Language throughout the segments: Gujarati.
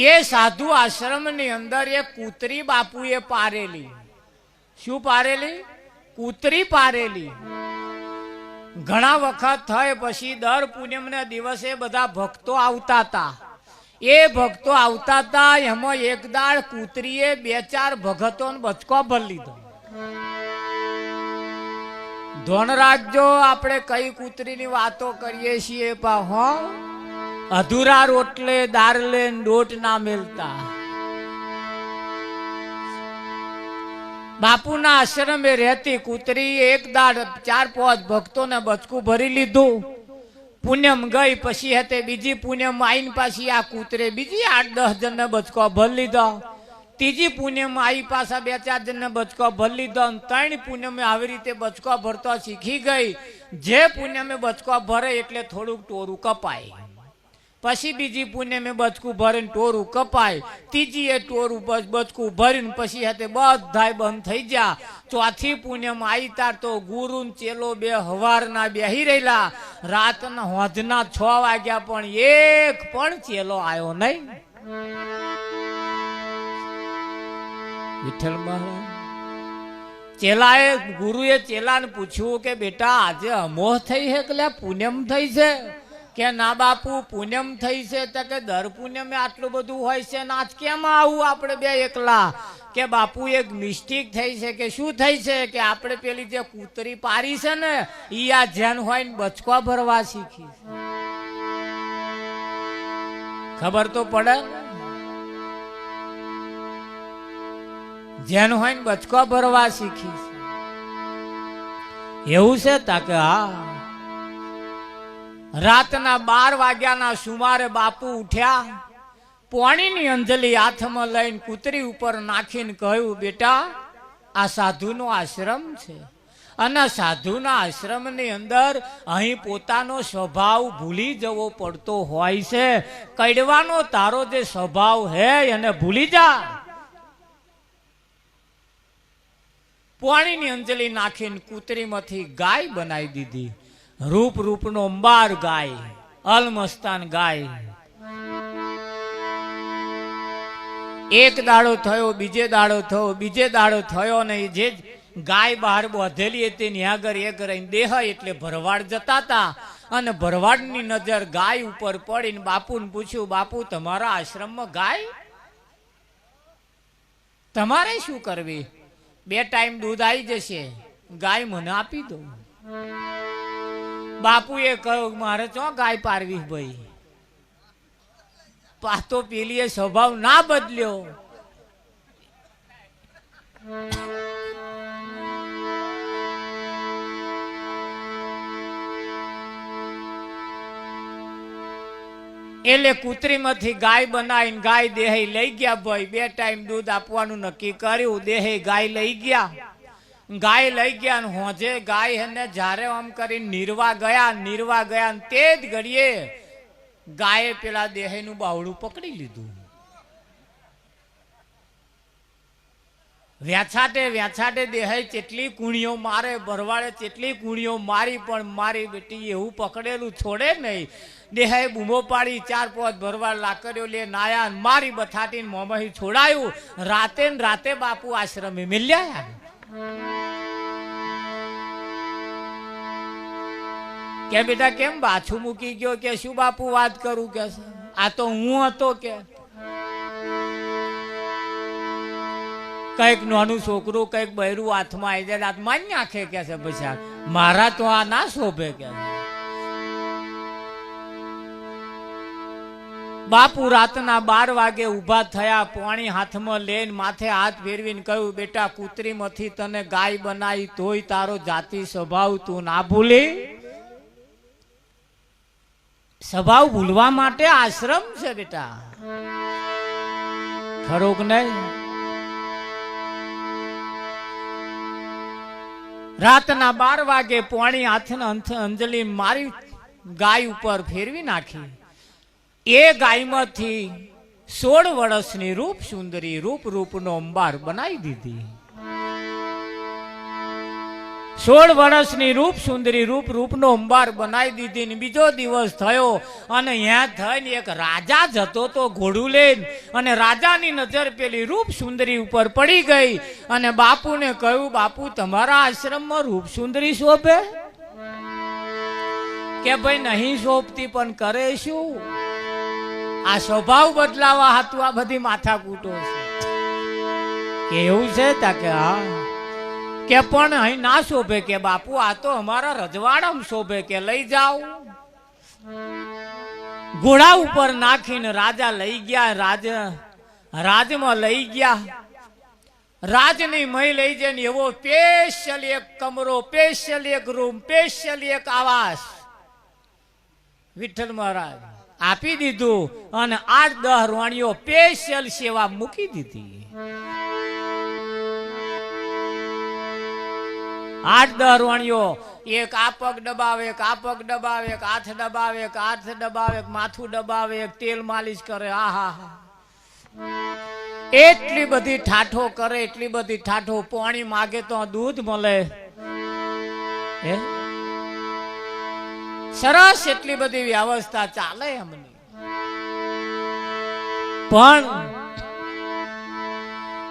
એ સાધુ આશ્રમ ની અંદર એક કૂતરી બાપુએ પારેલી. શું પારેલી? કૂતરી પારેલી. ઘણા વખત થાય પછી દર પૂનમ ના દિવસે બધા ભક્તો આવતા હતા. એ ભક્તો આવતા હતા એમાં એક દાળ કૂતરીએ 2-4 ભગતો બચકો ભરી લીધો. ધોન રાખજો, આપણે કઈ કૂતરીની વાતો કરીએ છીએ હો. અધૂરા રોટલે દારલે દોટ ના મેલતા. બાપુના આશ્રમે રહેતી કૂતરી એક દાડ 4-5 ભક્તોને બચકું ભરી લીધું. પૂનમ ગઈ પછી હતી બીજી પૂનમ આઈને પાછી આ કૂતરે બીજી 8-10 જણને બચકો ભરી લીધો. ત્રીજી પૂનમ આવી પાછા 2-4 જણને બચકો ભરી લીધો. 3 પૂનમે આવી રીતે બચકો ભરતો શીખી ગઈ. જે પૂનમે બચકો ભરે એટલે થોડુંક ટોરું કપાય. પછી બીજી પૂનમે બચકું ભરીને ટોરું કપાય. ત્રીજી એ ટોરું બચકું ભરીને પછી હતી બધાય બંધ થઈ ગયા. ચોથી પૂનમ આવી તાર તો ગુરુ ચેલો બે હવારના બેહી રહેલા. રાતના હોજના 6 વાગ્યા પણ એક પણ ચેલો આવ્યો નહીં. વિઠ્ઠલ મહારાજ ચેલાએ ગુરુએ ચેલાને પૂછ્યું કે બેટા આજે અમોહ થઈ છે કે પૂનમ થઈ છે? કે ના બાપુ પૂનમ થઈ છે. તો કે દર પૂનમે આટલું બધું હોય છે ને આજ કેમ આવું આપણે બે એકલા? કે બાપુ એક મિસ્ટેક થઈ છે. કે શું થઈ છે? કે આપણે પેલી જે કૂતરી પારી છે ને ઈ આ જેન હોય ને બચકો ભરવા શીખી. ખબર તો પડે. જેન હોય ને બચકો ભરવા શીખી. એવું છે? તાકે હા. રાતના 12 વાગ્યાના સુમારે બાપુ ઉઠ્યા. પાણીની અંજલી હાથમાં લઈને કૂતરી ઉપર નાખીને કહ્યું બેટા આ સાધુનો આશ્રમ છે અને સાધુના આશ્રમની અંદર અહીં પોતાનો સ્વભાવ ભૂલી જવો પડતો હોય છે. કડવાનો તારો જે સ્વભાવ હે એને ભૂલી જા. પાણીની અંજલી નાખીને કૂતરીમાંથી ગાય બનાવી દીધી. રૂપ રૂપનો અંબાર ગાય, અલમસ્તાન ગાય. એક દાડો થયો, બીજે દાડો થયો, બીજે દાડો થયો ને જે ગાય બહાર બાંધેલી હતી ત્યાં આગળ એક રહીને દેહ એટલે ભરવાડ જતા હતા. અને ભરવાડની નજર ગાય ઉપર પડીને બાપુને પૂછ્યું બાપુ તમારા આશ્રમમાં ગાય તમારે શું કરવી? 2 ટાઈમ દૂધ આવી જશે, ગાય મને આપી દો. બાપુએ કહ્યું મારે ચો ગાય પારવી ભાઈ. પાતો પેલીએ સ્વભાવ ના બદલ્યો. એટલે કૂતરીમાંથી ગાય બનાવીને ગાય દેહે લઈ ગયા ભાઈ. 2 ટાઈમ દૂધ આપવાનું નક્કી કર્યું. દેહે ગાય લઈ ગયા. ગાય લઈ ગયા ને હોજે ગાય એને જ્યારે આમ કરીને નીરવા ગયા ને તે જ ઘડીએ ગાયે પેલા દેહનું બાવડું પકડી લીધું. વ્યાછાટે દેહે ચેટલી કુણીઓ મારે, ભરવાડે ચેટલી કુણીઓ મારી પણ મારી બેટી એવું પકડેલું છોડે નહીં. દેહે બૂમો પાડી 4-5 ભરવાડ લાકડીઓ લે નાયા મારી બથાટીને મોંમાં છોડાયું. રાતે બાપુ આશ્રમે મિલ્યા. કે બેટા કેમ બાછું મૂકી ગયો? કે શું બાપુ વાત કરું? કે આ તો હું હતો. કે કઈક નાનું છોકરું કઈક બૈરું હાથમાં આવી જાય હાથમાં જ નાખે. કે છે પછી મારા તો આ ના શોભે. કે બાપુ રાતના 12 વાગે ઉભા થયા. પાણી હાથમાં લઈને માથે હાથ ફેરવીને કહ્યું બેટા કૂતરીમાંથી તને ગાય બનાવી તોય તારો જાતિ સ્વભાવ તું ના ભૂલી. સ્વભાવ ભૂલવા માટે આશ્રમ છે બેટા, ખરું કે નહીં? રાતના 12 વાગે પાણી હાથના અંજલિ મારી ગાય ઉપર ફેરવી નાખી. એ ગાયમાંથી 16 વર્ષની રૂપ સુંદરી રૂપનો અંબાર બનાવી દીધી. 16 વર્ષની રૂપ સુંદરી રૂપનો અંબાર બનાવી દીધી ને બીજો દિવસ થયો અને ત્યાં થઈને એક રાજા જતો તો ઘોડું લઈને અને રાજાની નજર પેલી રૂપ સુંદરી ઉપર પડી ગઈ અને બાપુને કહ્યું, બાપુ તમારા આશ્રમમાં રૂપ સુંદરી શોભે? કે ભાઈ નહીં શોભતી પણ કરે શું? આ સ્વભાવ બદલાવા હાતું આ બધી માથાકૂટો છે કે એવું છે તા કે હા કે પણ અહીં ના શોભે કે બાપુ આ તો અમારા રજવાડામાં શોભે કે લઈ જાઓ. ઘોડા ઉપર નાખીને રાજા લઈ ગયા, રાજમાં લઈ ગયા. રાજની મહી લઈ જઈને એવો સ્પેશિયલ એક કમરો, સ્પેશિયલ એક રૂમ, સ્પેશિયલ એક આવાસ વિઠ્ઠલ મહારાજ આપી દીધું અને 8-10 રોણીઓ સ્પેશિયલ સેવા મૂકી દીધી. 8-10 રોણીઓ, એક આ પગ દબાવે, એક આ પગ દબાવે, એક હાથ દબાવે, એક હાથ દબાવે, એક માથું દબાવે, એક તેલ માલિશ કરે. આહા, એટલી બધી ઠાઠો કરે, એટલી બધી ઠાઠો. પાણી માગે તો દૂધ મળે, સરસ એટલી બધી વ્યવસ્થા ચાલે એમની. પણ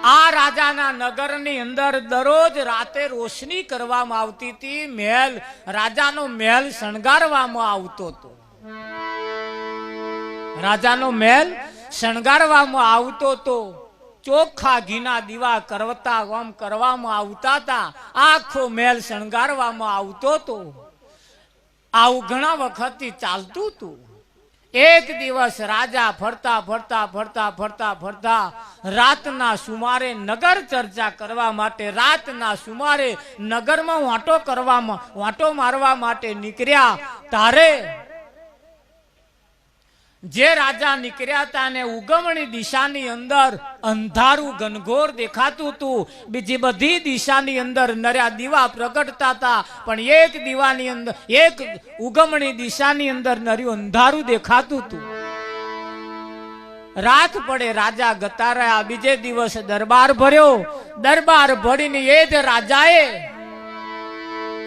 આ રાજાના નગરની અંદર દરરોજ રાતે રોશની કરવામાં આવતી હતી. મહેલ, રાજાનો મહેલ શણગારવામાં આવતો હતો. રાજાનો મહેલ શણગારવામાં આવતો હતો. ચોખ્ખા ઘીના દીવા કરવતા આમ કરવામાં આવતા હતા. આખો મહેલ શણગારવામાં આવતો હતો. આવું ઘણા વખતથી ચાલતું હતું. એક દિવસ રાજા ફરતા ફરતા ફરતા ફરતા ફરતા રાતના સુમારે નગર ચર્ચા કરવા માટે, રાતના સુમારે નગરમાં વાંટો મારવા માટે નીકળ્યા. તારે જે રાજા નીકળ્યા હતા ને ઉગમણી દિશાની અંદર અંધારું ઘનઘોર દેખાતું હતું. બીજી બધી દિશાની અંદર નર્યા દીવા પ્રગટતા હતા, પણ એક દીવાની અંદર, એક ઉગમણી દિશાની અંદર નર્યું અંધારું દેખાતું હતું. રાત પડે રાજા ગતા રહ્યા. બીજે દિવસે દરબાર ભર્યો. દરબાર ભરીને એ જ રાજાએ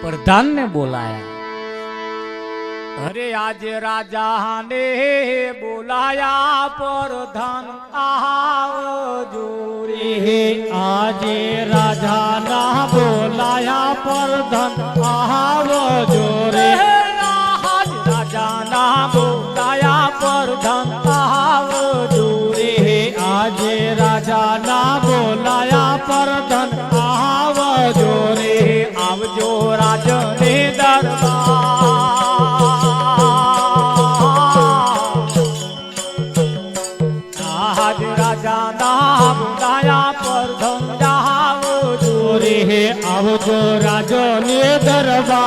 પ્રધાનને બોલાયા. અરે આજે રાજાને બોલાયા પ્રધાન આવજો રે. આજે રાજાના બોલાયા પ્રધાન આવજો રે. રાજાના બોલાયા પ્રધાન આવજો રે. આજે રાજાના બોલાયા પ્રધાન આવજો રે. આવજો રાજને દરબાર. આવજો રાજો ને દરબાર.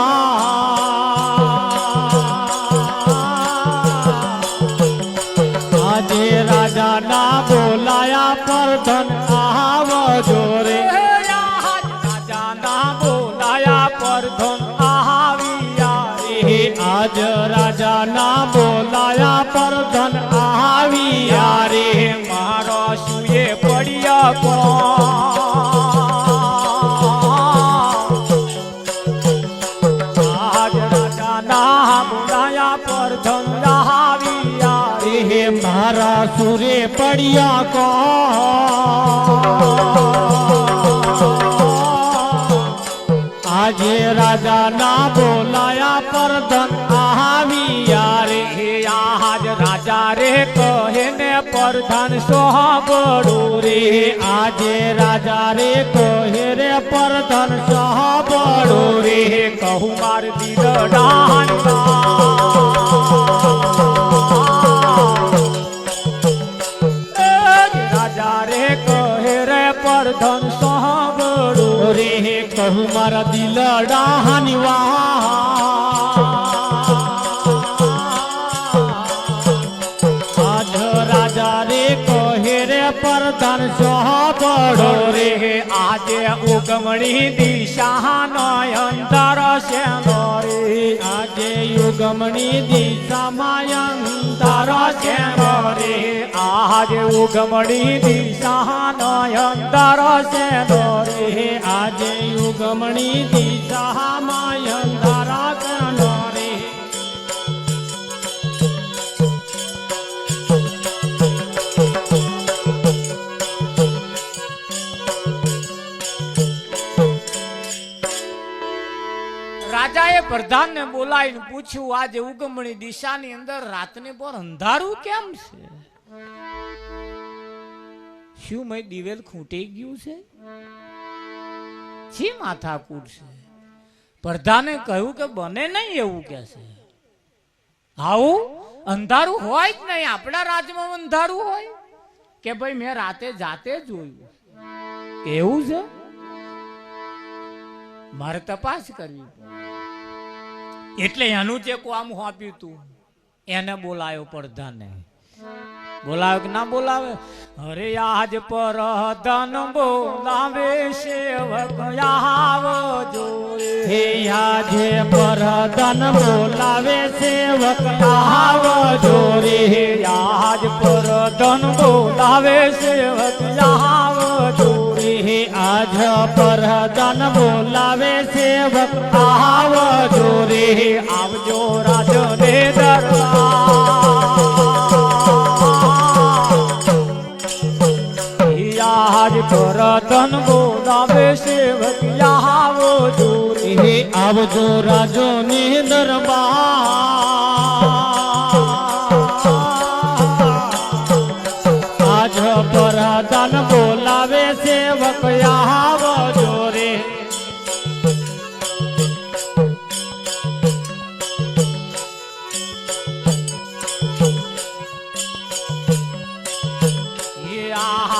આજે રાજાના બોલાયા પ્રધાન આવજો રે. રાજાના બોલાયા પ્રધાન આવ્યા રે. આજ રાજાના બોલાયા પ્રધાન આવ્યા રે. મારો સુએ પડ્યા કોણ? મારા સુરે પડ્યા કો? આજે રાજાના બોલાયા પ્રધાન આવ્યા રે. આજ રાજા રે કહે ને પ્રધાન સાંભળો રે. આજે રાજા રે કહે રે પ્રધાન સાંભળો રે. કહું માર દીદાન પ્રધાન સાંભળો રે. કહું મારા દિલડાની આજ રાજા રે કહે રે પ્રધાન સાંભળો રે. આજે ઉગમણી દિશાનો અંધાર છે રે. આજે ઉગમણી દિશામાં અંધાર તારો શેનો રે આજે ઉગમણી દિશા અંધારો શેનો રે આજે યુગમણી દિશામાં અંધારા કેનો રે રાજાએ પ્રધાનને બોલાવીને પૂછ્યું આજે ઉગમણી દિશાની અંદર રાતને પર અંધારું કેમ છે શું મેં દિવેલ ખૂટી ગયું છે શી માથાકૂટ છે પ્રધાને કહ્યું કે બને નહીં એવું કે છે આવું અંધારું હોય જ નહીં આપણા રાજ્યમાં અંધારું હોય કે ભાઈ મેં રાતે જાતે જોયું કે એવું છે મારે તપાસ કરવી એટલે એનું જે કામ આપ્યું તું એને બોલાયો પ્રધાને બોલાવ્યો કે ના બોલાવે અરે આજ પર ધન બોલાવે સેવક આવજો હે આજે પર ધન બોલાવે સેવક આવજો રે આજ પર ધન બોલાવે સેવક આવજો હે આજ પર ધન બોલાવે સેવક આવજો રે આવજો રાજને દરબાર આજ પર ધન બોલાવે સેવક આવજો હે આવજો રાજો ને દરબાર આજ પર ધન બોલાવે સેવક આવજો રે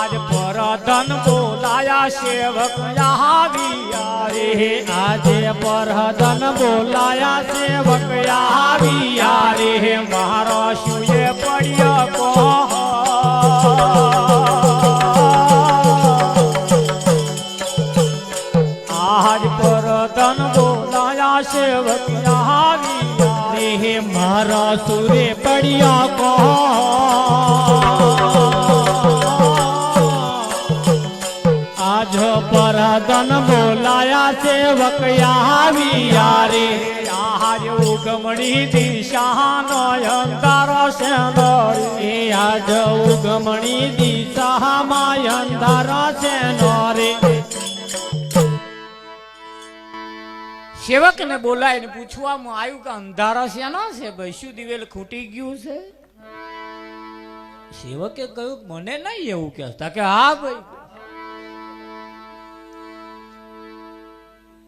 આજ પર ધન બોલાયા સેવક આવ્યા રે આજે પર ધન બોલાયા સેવક આવ્યા રે મારો શુએ પડ્યો કો આજ પર ધન બોલાયા સેવક આવ્યા રે મારા સુરે પડ્યા કો આજ પર ધન બોલાયા સેવક આવ્યા રે આજ ઉગમણી દિશાનો અંધારો શેનો રે આજ ઉગમણી દિશામાં અંધારો શેનો રે સેવકને બોલાવીને પૂછવામાં આવ્યું કે અંધારો શેનો છે ભાઈ શું દિવેલ ખૂટી ગયું છે સેવકે કહ્યું મને નહીં એવું કહેતા કે હા ભાઈ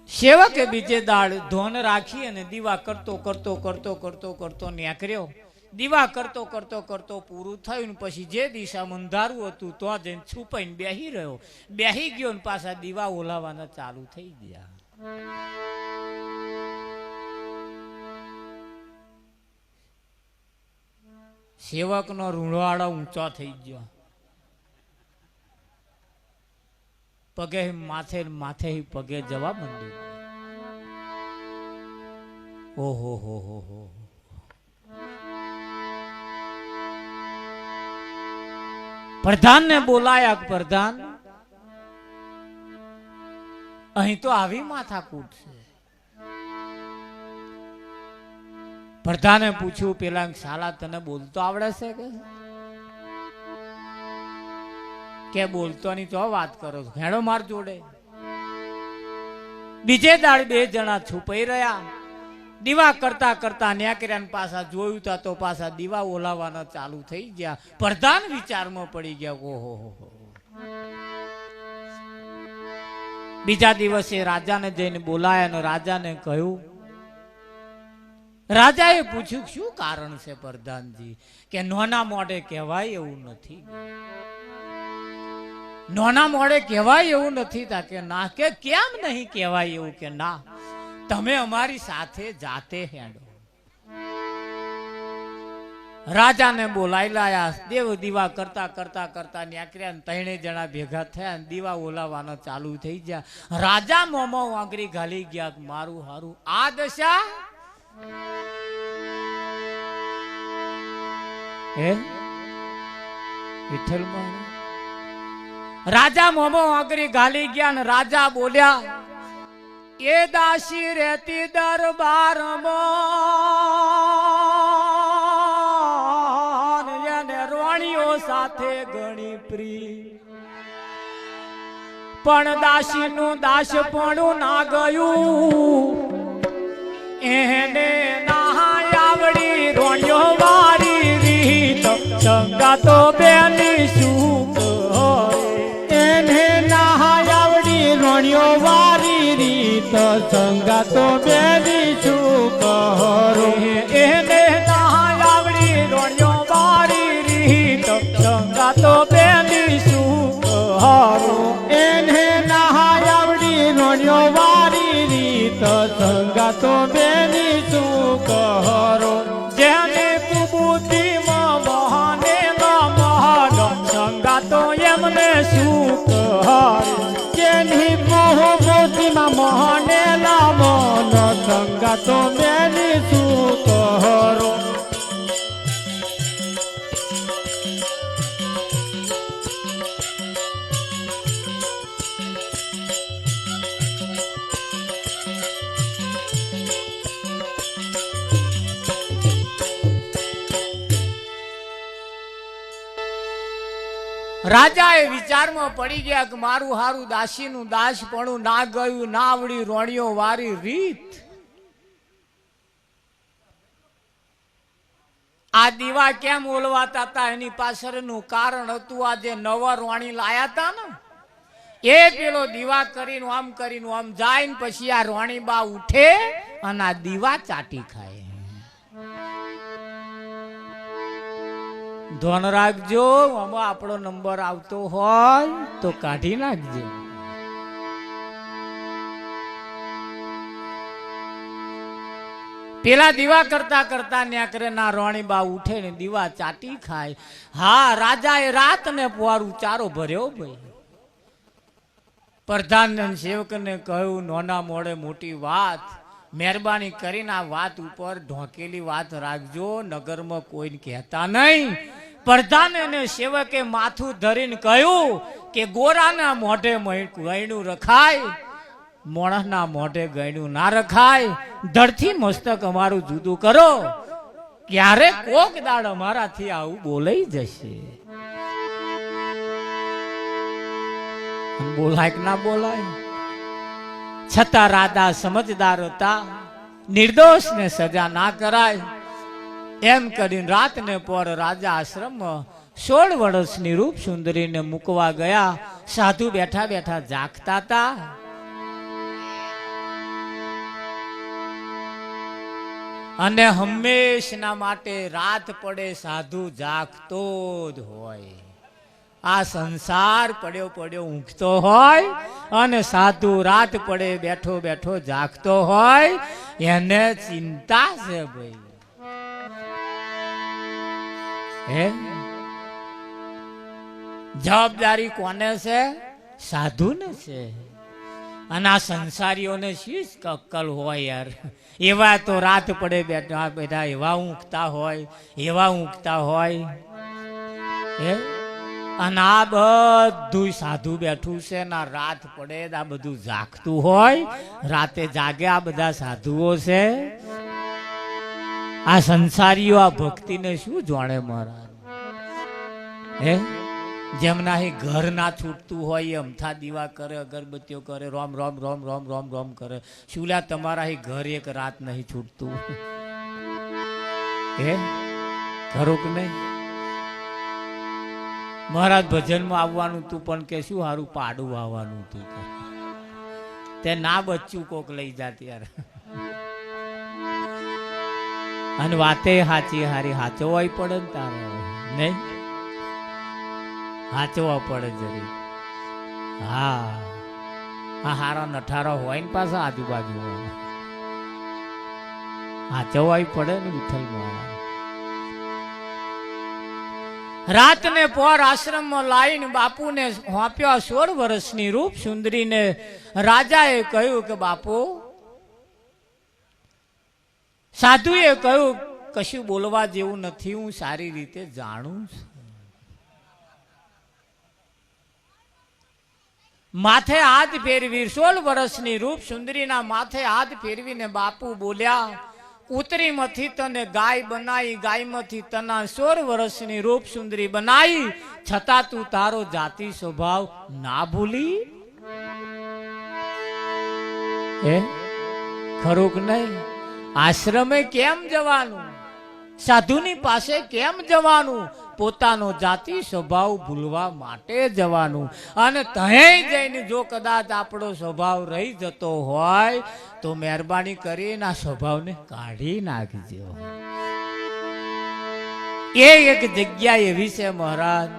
સેવકે બીજે દાડ ધોન રાખી અને દીવા કરતો નીકળ્યો દીવા કરતો પૂરું થયું ને પછી જે દિશામાં અંધારું હતું તો જઈને છુપાઈને બેહી ગયો ને પાછા દીવા ઓલાવાના ચાલુ થઈ ગયા સેવકનો રૂંવાડો ઊંચો થઈ ગયો પગે માથે પગે જવા માંડ્યું ઓહો હો પ્રધાન ને બોલાયા પ્રધાન અહીં તો આવી માથાકૂટ છે પ્રધાને પૂછ્યું પેલા શાલા તને બોલતો આવડે છે કે બોલતો નહીં તો વાત કરો છો હેડો માર જોડે બીજે દાડ બે જણા છુપાઈ રહ્યા દીવા કરતા ન્યાકર્યા પાછા જોયું તા તો પાછા દીવા ઓલાવાના ચાલુ થઈ ગયા પ્રધાન વિચારમાં પડી ગયા ઓહો બીજા દિવસે રાજાને જઈને બોલાયા અને રાજાને કહ્યું રાજાએ પૂછ્યું શું કારણ છે પ્રધાનજી કે નોના મોઢે કહેવાય એવું નથી નોના મોઢે કહેવાય એવું નથી તા કે ના કે કેમ નહીં કહેવાય એવું કે ના તમે અમારી સાથે જાતે હેડો રાજાને બોલાઈ લાયા દેવ દીવા કરતા ન્યાકર્યા ત્રણે જણા ભેગા થયા દીવા ઓલાવાના ચાલુ થઈ ગયા રાજા મોમો આંગળી ઘાલી ગયા મારું હારું આ દશા હે વિઠ્ઠલમાં રાજા મોમો આગરી ગાલી ગયા ને રાજા બોલ્યા એ દાસી રહેતી દરબારમાં એને રોણીઓ સાથે ઘણી પ્રી પણ દાસીનું દાસપણું ના ગયું એને ના આવડી રોણીઓ વારી રીત સંગાતો બેની સુખ એને ના આવડી રોણિયો વારી રીત સંગાતો બેની શું કહરો એને ના આવડી રોણીઓ વારી રીત સંગાતો બેની સુખ એને ના આવડી રોણિયો વારી રીત સંગાતો બેની શું કહરો જેને કુબુદ્ધિમાં મહાને મહાન સંગાતો એમને સુખ જેની મોહબોધીમાં મોહને લામોન સંગાતો બેની શું કહરો રાજા એ વિચારમાં પડી ગયા કે મારું હારું દાસીનું દાસપણું ના ગયું ના આવડી રોણીઓ વારી રીત આ દીવા કેમ ઓલવાતા હતા એની પાછળનું કારણ હતું આ જે નવા રોણી લાયા હતા ને એ પેલો દીવા કરીને આમ જાય ને પછી આ રોણી બા ઉઠે અને આ દીવા ચાટી ખાય ધોન રાખજો આમાં આપણો નંબર આવતો હોય તો કાઢી નાખજો પેલા દીવા કરતા કરતા ન્યાકરે ના રોણી બા ઉઠે ને દીવા ચાટી ખાય હા રાજાએ રાત ને પોરું ચારો ભર્યો ભાઈ પ્રધાન સેવકને કહ્યું નોના મોડે મોટી વાત મહેરબાની કરીને આ વાત ઉપર ઢોકેલી વાત રાખજો નગરમાં કોઈને કહેતા નહીં પ્રધાન અને સેવકે માથું ધરીને કહ્યું કે ગોરાના મોઢે ગયણું રખાય મોણસના મોઢે ગયણું ના રખાય ધડથી મસ્તક અમારું જુદું કરો ક્યારે કોક દાડ અમારાથી આવું બોલાઈ જશે બોલાય કે ના બોલાય છતાં રાજા સમજદાર હતા નિર્દોષ ને સજા ના કરાય એમ કરીને રાત ને પર રાજા આશ્રમમાં 16 વર્ષની રૂપ સુંદરીને મૂકવા ગયા સાધુ બેઠા બેઠા જાગતા હતા અને હંમેશના માટે રાત પડે સાધુ જાગતો જ હોય આ સંસાર પડ્યો પડ્યો ઊંઘતો હોય અને સાધુ રાત પડે બેઠો બેઠો જાગતો હોય એને ચિંતા છે ભાઈ હે જવાબદારી કોને છે સાધુ ને છે અને આ સંસારીઓને શી અક્કલ હોય યાર એવા તો રાત પડે બેઠા બેઠા એવા ઊંઘતા હોય હે અને આ બધું સાધુ બેઠું છે ના રાત પડે આ બધું જાગતું હોય રાતે જાગે આ બધા સાધુઓ છે આ સંસારીઓ આ ભક્તિને શું જાણે મહારાજ હે જેમના ઘર ના છૂટતું હોય અમથા દીવા કરે અગરબત્તીઓ કરે રોમ રોમ રોમ રોમ રોમ રોમ કરે શું લ્યા તમારા ઘર એક રાત નહીં છૂટતું હે ખરું કે નહીં મહારાજ ભજનમાં આવવાનું તું પણ કે શું સારું પાડું આવવાનું તું તે ના બચ્ચું કોક લઈ જાત યાર અને વાતે હાચી હારી હાચવવાય પડે ને તારે નહીં હાચવા પડે જરી હા આ હારા નઠારા હોય ને પાછા આજુબાજુ હાચવાય પડે ને વિઠ્ઠલ મહારાજ રાત ને પોર આશ્રમમાં લાવીને બાપુને હોપ્યો 16 વર્ષની રૂપ સુંદરીને રાજાએ કહ્યું કે બાપુ સાધુએ કહ્યું કશું બોલવા જેવું નથી, હું સારી રીતે જાણું છું. માથે હાથ ફેરવી 16 વર્ષની રૂપ સુંદરીના માથે હાથ ફેરવીને બાપુ બોલ્યા, કૂતરીમાંથી તને ગાય બનાવી, ગાયમાંથી તના 16 વર્ષની રૂપ સુંદરી બનાવી, છતાં તું તારો જાતિ સ્વભાવ ના ભૂલી. હે ખરું કે નહીં? આશ્રમે કેમ જવાનું? સાધુની પાસે કેમ જવાનું? પોતાનો જાતિ સ્વભાવ ભૂલવા માટે જવાનું. અને ત્યાં જઈને જો કદાચ આપણો સ્વભાવ રહી જતો હોય તો મહેરબાની કરીને આ સ્વભાવને કાઢી નાખજો. એ એક જગ્યા એવી છે મહારાજ,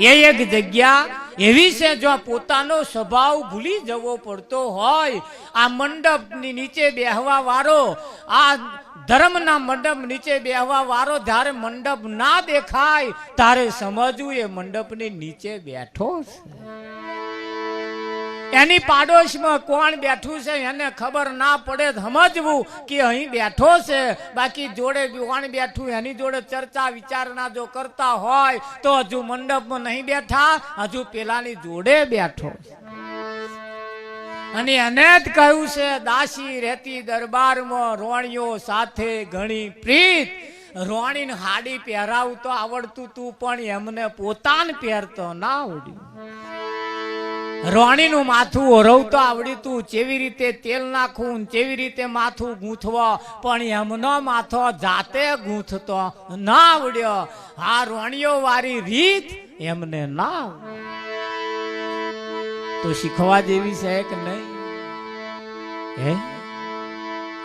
એ એક જગ્યા એવી છે જો પોતાનો સ્વભાવ ભૂલી જવો પડતો હોય, આ મંડપની નીચે બેહવા વાળો, આ ધર્મના મંડપ નીચે બેહવા વાળો જ્યારે મંડપ ના દેખાય ત્યારે સમજવું એ મંડપની નીચે બેઠો છે. એની પાડોશમાં કોણ બેઠું છે એને ખબર ના પડે સમજવું કે અહીં બેઠો છે. બાકી જોડે કોણ બેઠું એની જોડે ચર્ચા વિચારણા જો કરતા હોય તો હજુ મંડપમાં નહીં બેઠા, હજુ પેલાની જોડે બેઠો છે. અને એને જ કહ્યું છે, દાસી રહેતી દરબારમાં રોણીઓ સાથે ઘણી પ્રીત. રોણીને હાડી પહેરાવતો આવડતું તું પણ એમને પોતાને પહેરતો ના આવડ્યું. રોણીનું માથું ઓરવતો આવડ્યું તું, જેવી રીતે તેલ નાખવું, જેવી રીતે માથું ગૂંથવો, પણ એમનો માથો જાતે ગૂંથતો ના આવડ્યો. આ રોણીઓ વાળી રીત એમને ના તો શીખવા જેવી છે કે નહીં? હે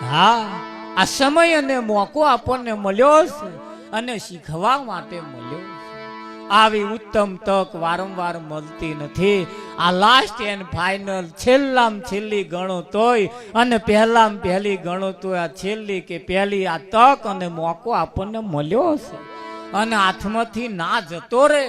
હા, આ સમય અને મોકો આપણને મળ્યો છે અને શીખવા માટે મળ્યો છે. આવી ઉત્તમ તક વારંવાર મળતી નથી. આ લાસ્ટ એન્ડ ફાઇનલ, છેલ્લામાં છેલ્લી ગણો તોય અને પહેલામાં પહેલી ગણો તોય આ છેલ્લી કે પહેલી આ તક અને મોકો આપણને મળ્યો છે અને હાથમાંથી ના જતો રે.